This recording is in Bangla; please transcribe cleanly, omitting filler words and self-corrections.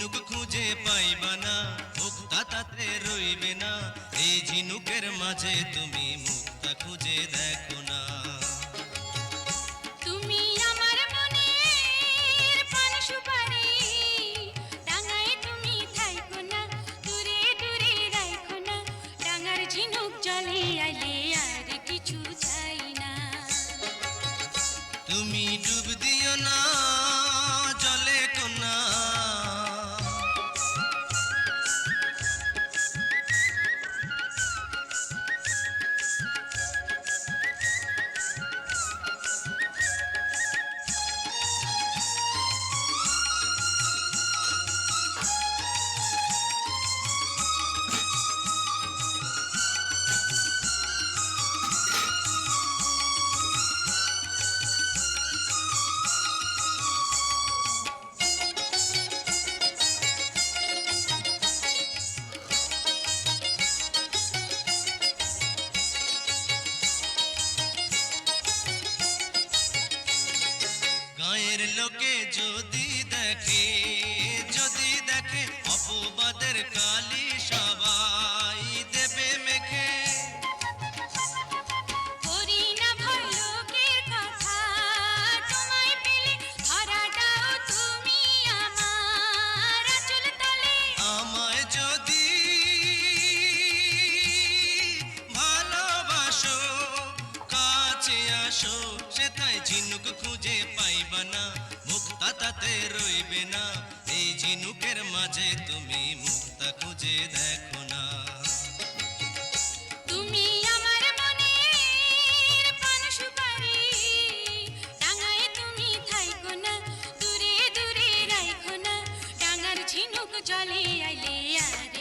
ঝিনুক খুঁজে পাইবা না, মুক্তা তাতে রইবে না। এই ঝিনুকের মাঝে তুমি মুক্তা খুঁজে দেখো না। তুমি আমার মনের পান সুপারি, ডাঙায় তুমি থাইকো না, দূরে দূরে রাইখো না। ডাঙার ঝিনুক জলে আইলে আর কিছু চাই না। তুমি ডুব দিও না জলে কোনা, গায়ের লোকে যদি দেখে, যদি দেখে অপবাদের কালি সবাই দেবে মেখে। করি না ভয় লোকের কথা, তোমায় পেলে ধরা দাও তুমি আমার আঁচল তলে। আমায় যদি ভালোবাসো কাছে আসো, সেটাই ঝিনুক খুঁজে পাইবা না, মুক্তা তাতে রইবে না। এই ঝিনুকের মাঝে তুমি মুক্তা খুঁজে দেখো না। তুমি আমার মনের পান সুপারি, ডাঙায় তুমি থাইকো না, দূরে দূরে রাইখো না। ডাঙার ঝিনুক জলে আইলে আর